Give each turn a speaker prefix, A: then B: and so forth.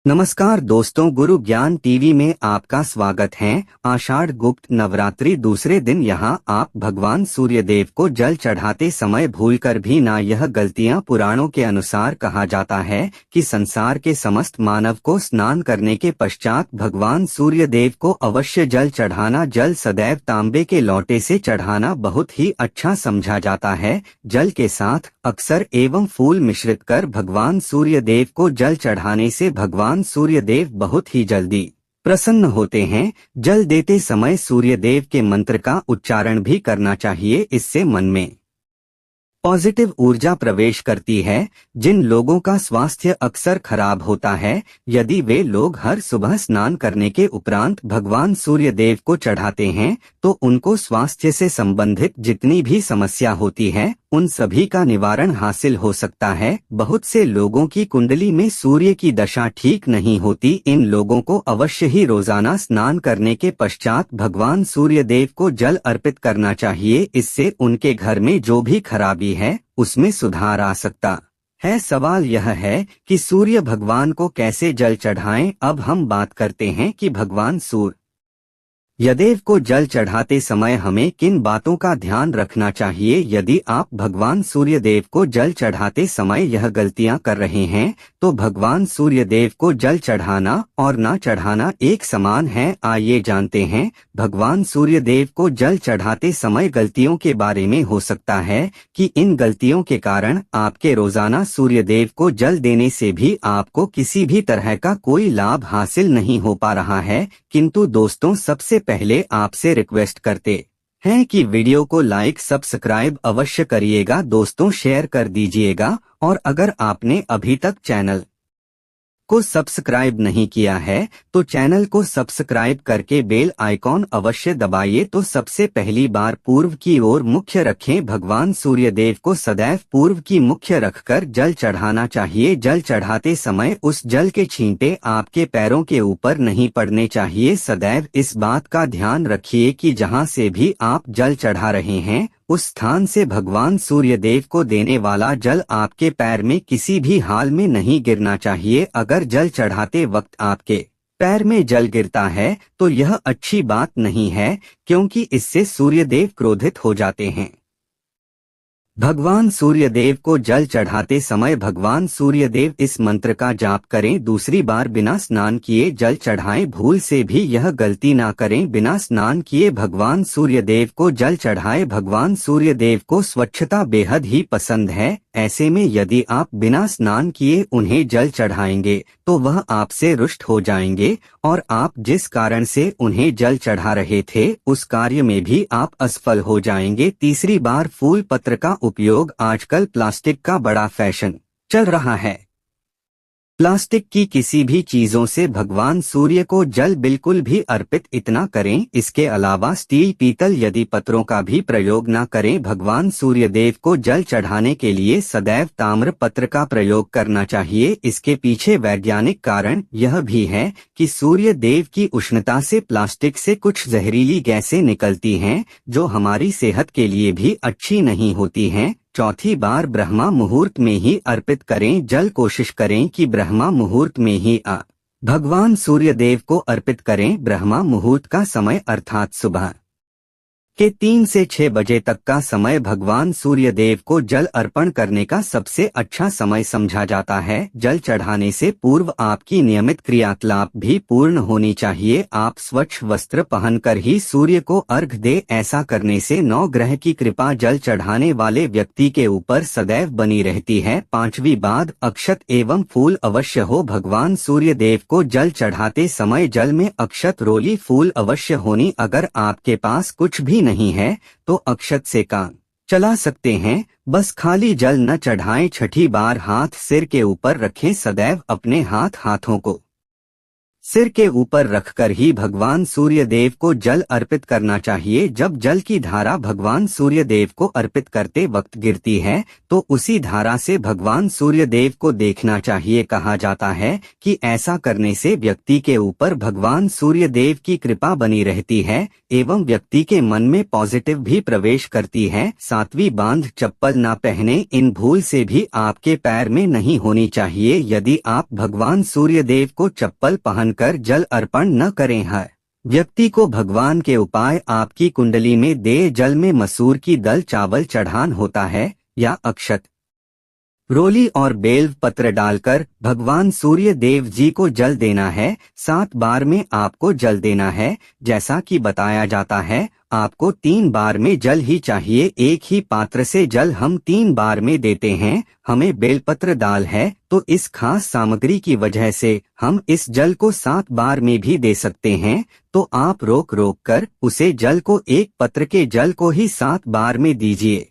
A: नमस्कार दोस्तों, गुरु ज्ञान टीवी में आपका स्वागत है। आषाढ़ गुप्त नवरात्रि दूसरे दिन यहाँ आप भगवान सूर्यदेव को जल चढ़ाते समय भूलकर भी ना। यह गलतियाँ पुराणों के अनुसार कहा जाता है कि संसार के समस्त मानव को स्नान करने के पश्चात भगवान सूर्यदेव को अवश्य जल चढ़ाना। जल सदैव तांबे के लोटे से चढ़ाना बहुत ही अच्छा समझा जाता है। जल के साथ अक्षर एवं फूल मिश्रित कर भगवान सूर्यदेव को जल चढ़ाने से भगवान सूर्यदेव बहुत ही जल्दी प्रसन्न होते हैं। जल देते समय सूर्यदेव के मंत्र का उच्चारण भी करना चाहिए, इससे मन में पॉजिटिव ऊर्जा प्रवेश करती है। जिन लोगों का स्वास्थ्य अक्सर खराब होता है, यदि वे लोग हर सुबह स्नान करने के उपरांत भगवान सूर्यदेव को चढ़ाते हैं तो उनको स्वास्थ्य से संबंधित जितनी भी समस्या होती है उन सभी का निवारण हासिल हो सकता है। बहुत से लोगों की कुंडली में सूर्य की दशा ठीक नहीं होती। इन लोगों को अवश्य ही रोजाना स्नान करने के पश्चात भगवान सूर्यदेव को जल अर्पित करना चाहिए। इससे उनके घर में जो भी खराबी है उसमें सुधार आ सकता है। सवाल यह है कि सूर्य भगवान को कैसे जल चढ़ाएं। अब हम बात करते हैं कि भगवान सूर्यदेव को जल चढ़ाते समय हमें किन बातों का ध्यान रखना चाहिए। यदि आप भगवान सूर्यदेव को जल चढ़ाते समय यह गलतियां कर रहे हैं तो भगवान सूर्यदेव को जल चढ़ाना और ना चढ़ाना एक समान है। आइए जानते हैं भगवान सूर्यदेव को जल चढ़ाते समय गलतियों के बारे में। हो सकता है कि इन गलतियों के कारण आपके रोजाना सूर्यदेव को जल देने से भी आपको किसी भी तरह का कोई लाभ हासिल नहीं हो पा रहा है। किंतु दोस्तों, सबसे पहले आपसे रिक्वेस्ट करते हैं कि वीडियो को लाइक सब्सक्राइब अवश्य करिएगा। दोस्तों, शेयर कर दीजिएगा और अगर आपने अभी तक चैनल को सब्सक्राइब नहीं किया है तो चैनल को सब्सक्राइब करके बेल आइकॉन अवश्य दबाइए। तो सबसे पहली बार पूर्व की ओर मुख्य रखें। भगवान सूर्यदेव को सदैव पूर्व की मुख्य रखकर जल चढ़ाना चाहिए। जल चढ़ाते समय उस जल के छींटे आपके पैरों के ऊपर नहीं पड़ने चाहिए। सदैव इस बात का ध्यान रखिए कि जहां से भी आप जल चढ़ा रहे हैं उस स्थान से भगवान सूर्यदेव को देने वाला जल आपके पैर में किसी भी हाल में नहीं गिरना चाहिए। अगर जल चढ़ाते वक्त आपके पैर में जल गिरता है तो यह अच्छी बात नहीं है, क्योंकि इससे सूर्यदेव क्रोधित हो जाते हैं। भगवान सूर्यदेव को जल चढ़ाते समय भगवान सूर्यदेव इस मंत्र का जाप करें। दूसरी बार बिना स्नान किए जल चढ़ाएं। भूल से भी यह गलती ना करें। बिना स्नान किए भगवान सूर्यदेव को जल चढ़ाएं। भगवान सूर्यदेव को स्वच्छता बेहद ही पसंद है। ऐसे में यदि आप बिना स्नान किए उन्हें जल चढ़ाएंगे तो वह आपसे रुष्ट हो जाएंगे और आप जिस कारण से उन्हें जल चढ़ा रहे थे उस कार्य में भी आप असफल हो जाएंगे। तीसरी बार फूल पत्र का उपयोग। आजकल प्लास्टिक का बड़ा फैशन चल रहा है। प्लास्टिक की किसी भी चीजों से भगवान सूर्य को जल बिल्कुल भी अर्पित इतना करें। इसके अलावा स्टील, पीतल यदि पत्रों का भी प्रयोग न करें। भगवान सूर्यदेव को जल चढ़ाने के लिए सदैव ताम्र पत्र का प्रयोग करना चाहिए। इसके पीछे वैज्ञानिक कारण यह भी है कि सूर्य देव की उष्णता से प्लास्टिक से कुछ जहरीली गैसें निकलती हैं जो हमारी सेहत के लिए भी अच्छी नहीं होती हैं। चौथी बार ब्रह्मा मुहूर्त में ही अर्पित करें जल। कोशिश करें कि ब्रह्मा मुहूर्त में ही भगवान सूर्यदेव को अर्पित करें। ब्रह्मा मुहूर्त का समय अर्थात सुबह के 3 से 6 बजे तक का समय भगवान सूर्यदेव को जल अर्पण करने का सबसे अच्छा समय समझा जाता है। जल चढ़ाने से पूर्व आपकी नियमित क्रियाकलाप भी पूर्ण होनी चाहिए। आप स्वच्छ वस्त्र पहनकर ही सूर्य को अर्घ दे। ऐसा करने से 9 ग्रह की कृपा जल चढ़ाने वाले व्यक्ति के ऊपर सदैव बनी रहती है। 5वीं बात, अक्षत एवं फूल अवश्य हो। भगवान सूर्यदेव को जल चढ़ाते समय जल में अक्षत, रोली, फूल अवश्य होनी। अगर आपके पास कुछ भी नहीं है तो अक्षत से काम चला सकते हैं, बस खाली जल न चढ़ाएं। छठी बार हाथ सिर के ऊपर रखें। सदैव अपने हाथों को सिर के ऊपर रखकर ही भगवान सूर्य देव को जल अर्पित करना चाहिए। जब जल की धारा भगवान सूर्य देव को अर्पित करते वक्त गिरती है तो उसी धारा से भगवान सूर्य देव को देखना चाहिए। कहा जाता है कि ऐसा करने से व्यक्ति के ऊपर भगवान सूर्य देव की कृपा बनी रहती है एवं व्यक्ति के मन में पॉजिटिव भी प्रवेश करती है। सातवीं बांध चप्पल ना पहने, इन भूल से भी आपके पैर में नहीं होनी चाहिए यदि आप भगवान सूर्य देव को चप्पल पहनकर जल अर्पण न करें है। व्यक्ति को भगवान के उपाय आपकी कुंडली में दे जल में मसूर की दाल चावल चढ़ान होता है या अक्षत रोली और बेल पत्र डालकर भगवान सूर्य देव जी को जल देना है। 7 बार में आपको जल देना है। जैसा कि बताया जाता है आपको 3 बार में जल ही चाहिए। एक ही पात्र से जल हम 3 बार में देते हैं। हमें बेलपत्र दाल है तो इस खास सामग्री की वजह से हम इस जल को 7 बार में भी दे सकते हैं। तो आप रोक रोक कर उसे जल को एक पत्र के जल को ही 7 बार में दीजिए।